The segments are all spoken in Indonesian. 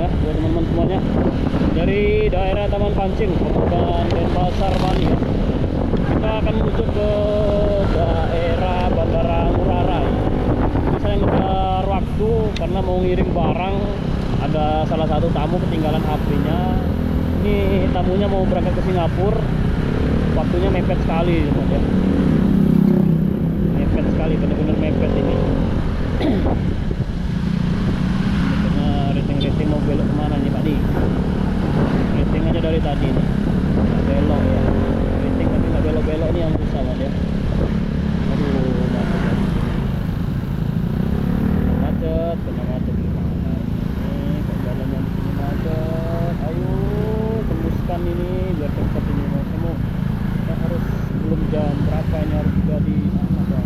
ya buat teman-teman semuanya dari daerah Taman Pancing, Kabupaten Denpasar, Bali ya. Kita akan menuju ke daerah Bandara Ngurah Rai. Ini saya ngejar waktu karena mau ngirim barang. Ada salah satu tamu ketinggalan HP-nya. Ini tamunya mau berangkat ke Singapura. Waktunya mepet sekali teman ya. Mepet sekali, benar-benar mepet ini. Karena rating mau belok kemana nih Pak Di? Rating aja dari tadi nih. Nggak belok ya. Rating tapi nggak belok-belok nih yang susah Pak ya. Aduh, macet gimana ini? Kok jalannya di sini macet? Ayo tembuskan ini biar cepat ini mau semua. Ya, harus sebelum jam berapa ini harus sudah di sana Pak.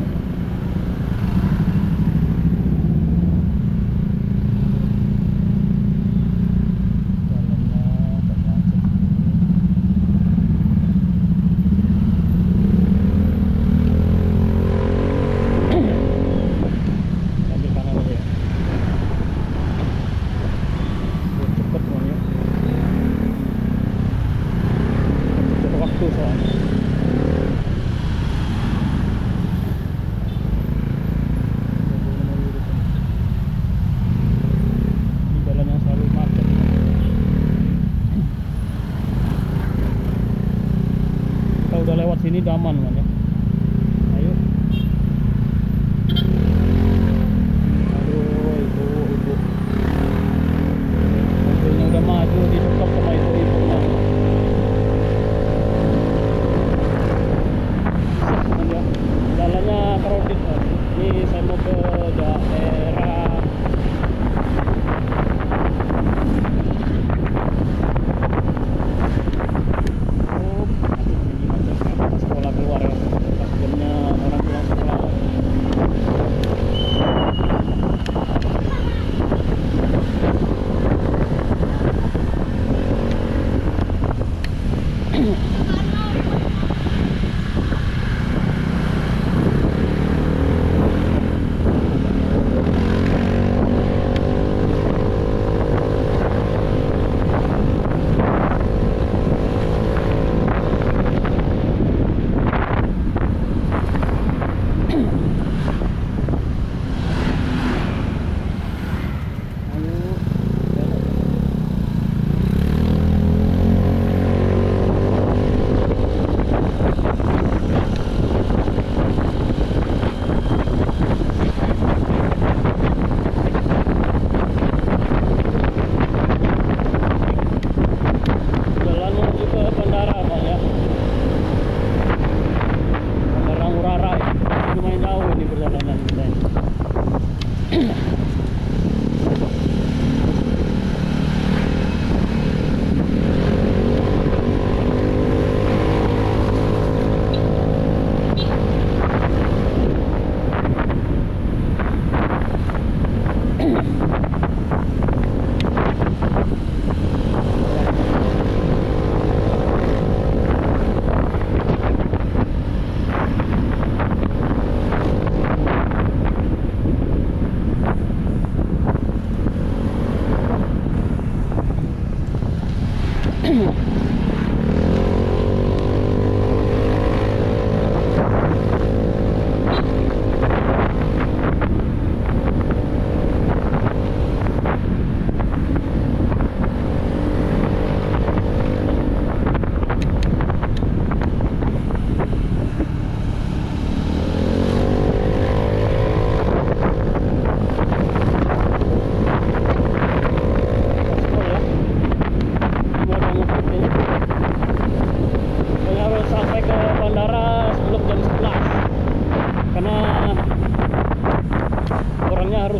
Sini daman kan ya. Ayo. Aduh, ibu. Mobilnya udah maju di stop sama ibu-ibunya. Ya. Jalannya crowded. Ini saya mau ke daerah keluar ya, pas jamnya orang pulang sekolah.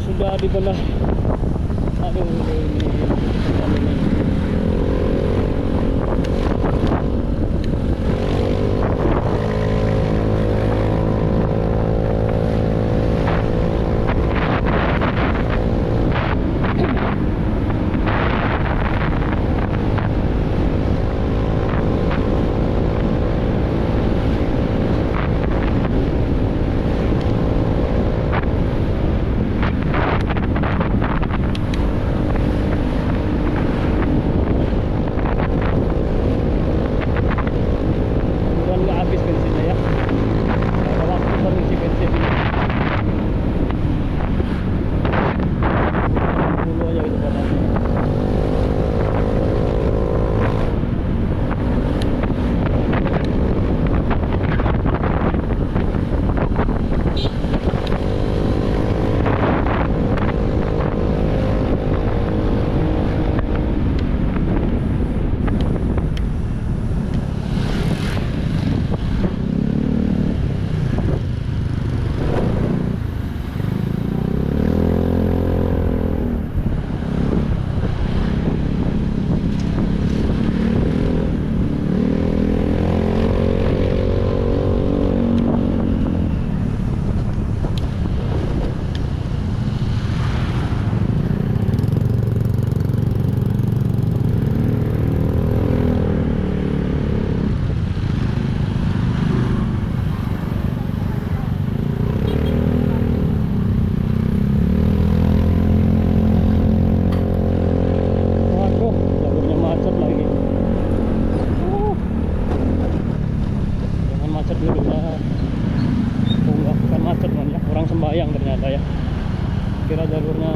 Sudah di belah. Aduh, ini. kira jalurnya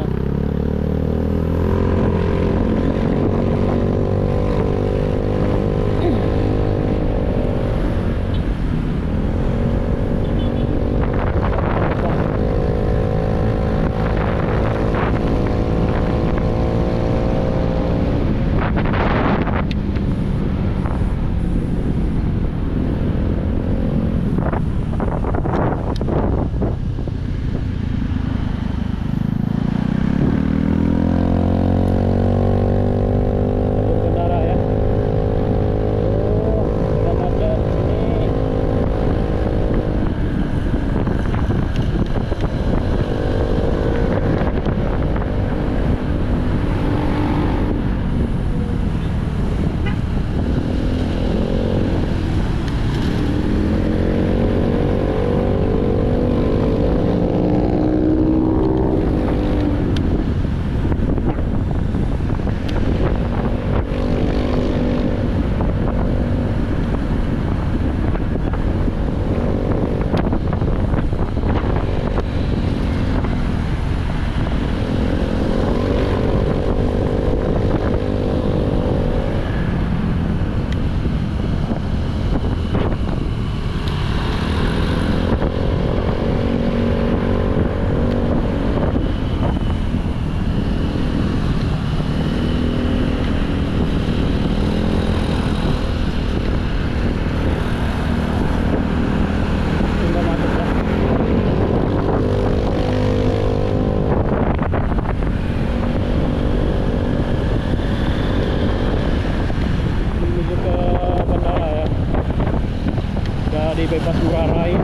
di bypass Ngurah Rai.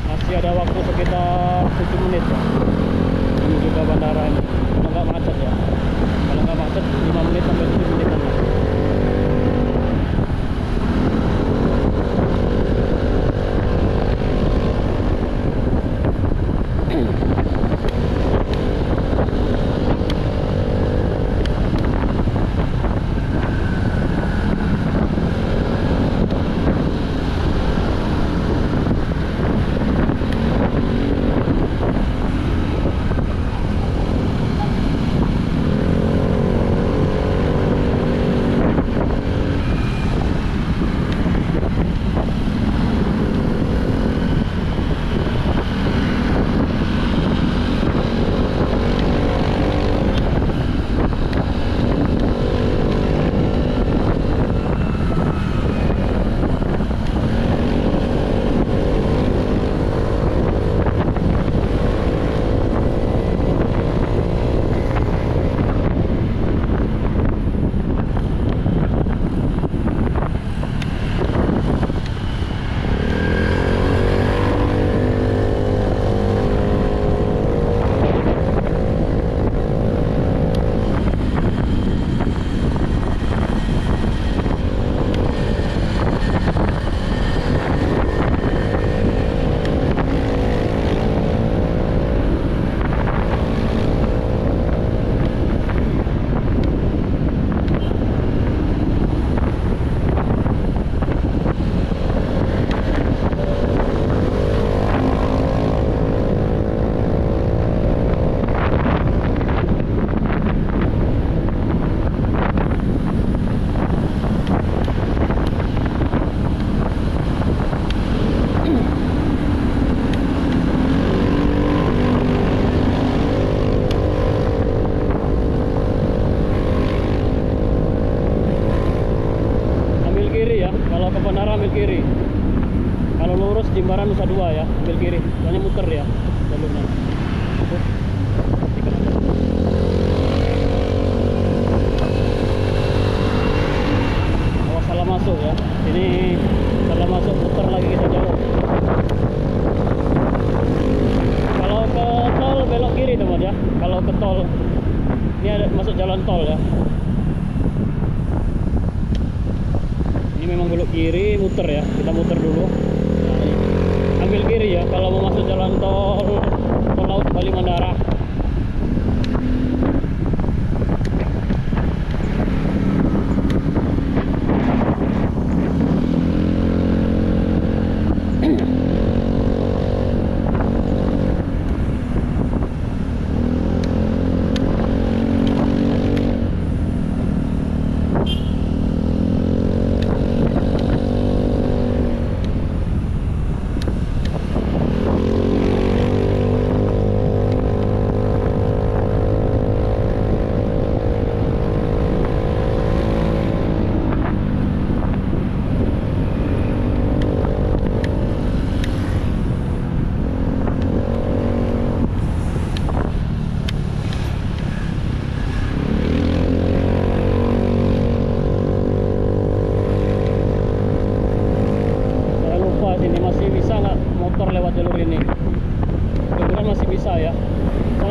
Masih ada waktu sekitar 7 menit ya menuju ke bandara ini. Kalau nggak macet ya, kalau nggak macet 5 menit sampai 7 menit. Kiri. Kalau lurus Jimbaran Nusa Dua ya, ambil kiri. Soalnya muter ya jalurnya. Awas salah masuk ya. Ini salah masuk muter lagi kita jauh. Kalau ke tol belok kiri teman ya. Kalau ke tol ini ada masuk jalan tol ya. Memang belok kiri, muter ya, kita muter dulu. Nah, ambil kiri ya kalau mau masuk jalan tol laut Bali Mandara.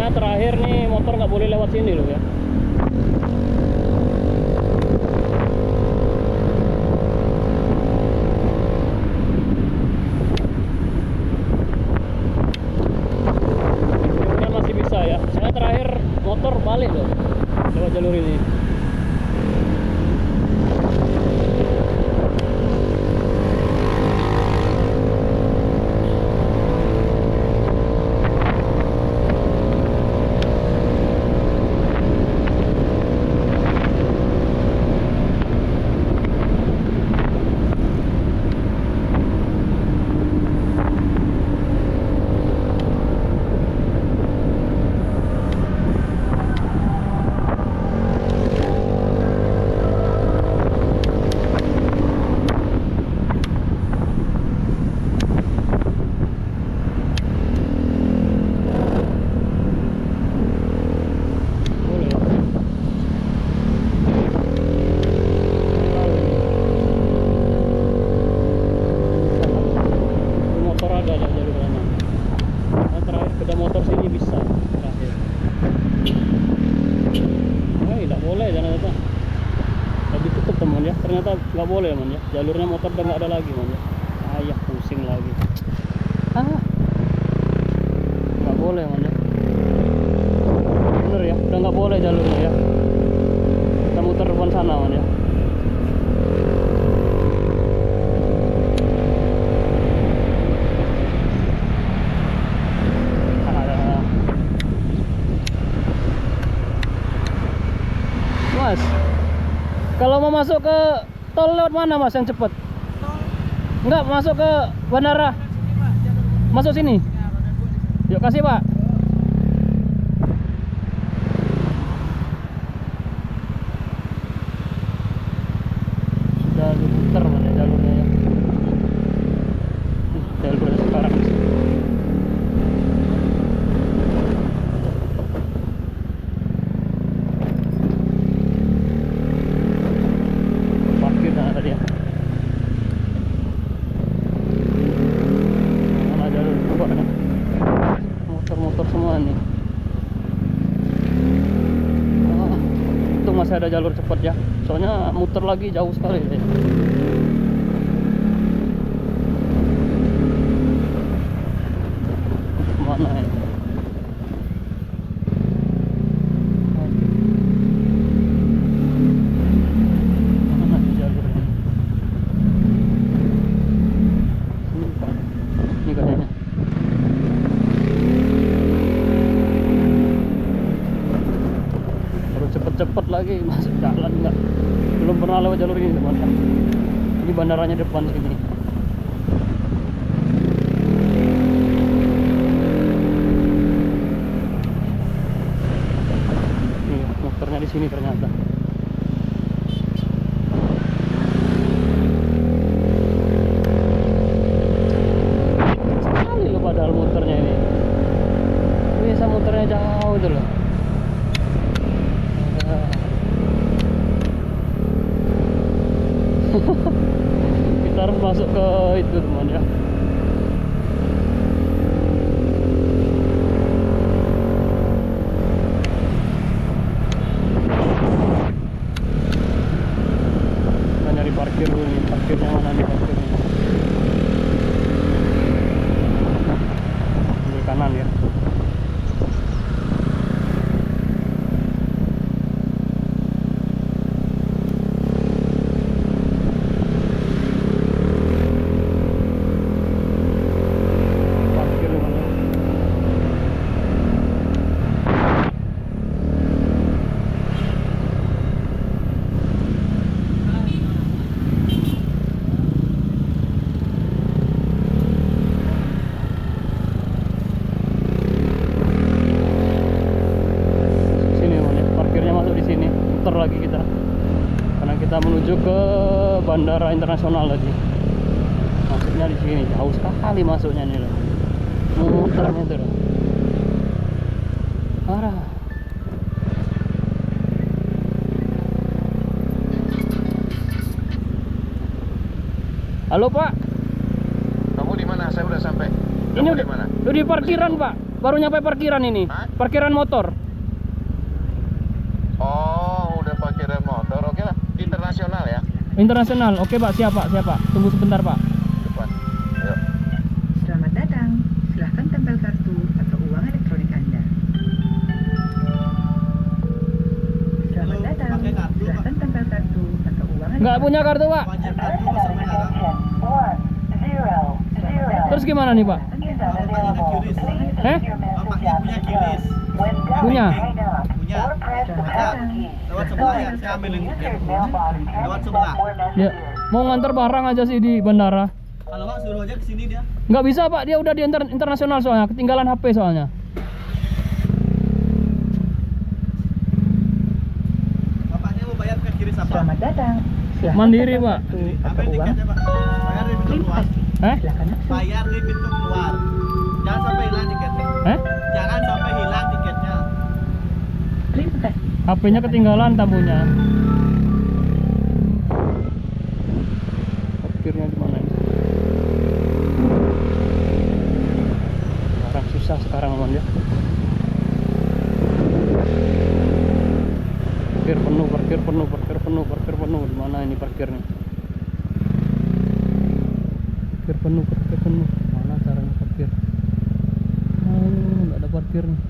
karena terakhir nih motor nggak boleh lewat sini loh ya. Mudah-mudahan masih bisa ya. Saya terakhir motor balik loh lewat jalur ini. Ternyata nggak boleh man ya, jalurnya motor udah nggak ada lagi man ya. Ayah pusing lagi, nggak boleh man ya, bener ya, udah nggak boleh jalurnya ya. Kita muter depan sana man ya. Mas, kalau mau masuk ke tol lewat mana mas yang cepet? Enggak, masuk ke bandara. Masuk sini. Yuk kasih pak. Sudah diputar mana jalurnya ya. Jalurnya sekarang. Motor semua nih. Untung masih ada jalur cepat ya, soalnya muter lagi jauh sekali deh. Mana ya? Mana jalurnya? Ini kayaknya. Cepet lagi masuk jalan, enggak, belum pernah lewat jalur ini teman. Ini bandaranya depan sini. Nih motornya di sini ternyata. Sekali loh padahal motornya ini. Biasa motornya jauh itu loh. Kita harus masuk ke itu teman ya. Kita nyari parkir dulu nih, parkirnya mana nih parkirnya? Di kanan ya. Lagi kita, karena kita menuju ke bandara internasional lagi. Masuknya di sini jauh sekali masuknya nih loh. Muternya tuh loh. Parah. Halo Pak. Kamu di mana? Saya udah sampai. Ini udah di parkiran Pak. baru nyampe parkiran ini. Hah? Parkiran motor. Oh, udah parkiran motor. Oke lah, internasional ya. Internasional. Oke, Pak, siap, Pak, siap, Pak. Tunggu sebentar, Pak. Depan. Yuk. Selamat datang. Silahkan tempel kartu atau uang elektronik Anda. Selamat datang. Silahkan tempel kartu atau uang elektronik. Nggak punya kartu, Pak. Terus gimana nih, Pak? Eh? Bapaknya punya kiris. Punya. Punya. Lewat sebelah ya, saya ambilin tiket. Lewat sebelah. Ya, mau nganter barang aja sih di bandara. Kalau nggak suruh aja ke sini dia. Nggak bisa, Pak, dia udah di internasional soalnya, ketinggalan HP soalnya. Bapaknya mau bayar ke kiris apa? Selamat datang. Silahkan Mandiri, tempel Pak. kartu atau Ambil uang. tiketnya Pak. Bayar di pintu keluar. Silahkan masuk. Bayar di pintu keluar. Jangan sampai hilang tiketnya. Jangan sampai hilang tiketnya. Terima kasih. HP-nya ketinggalan tamunya. Parkirnya di mana ini? Sekarang susah sekarang aman ya. Parkir penuh, parkir penuh, parkir penuh, parkir penuh. Di mana ini parkirnya? Parkir penuh, parkir penuh. Mana caranya parkir? Nggak ada parkir nih.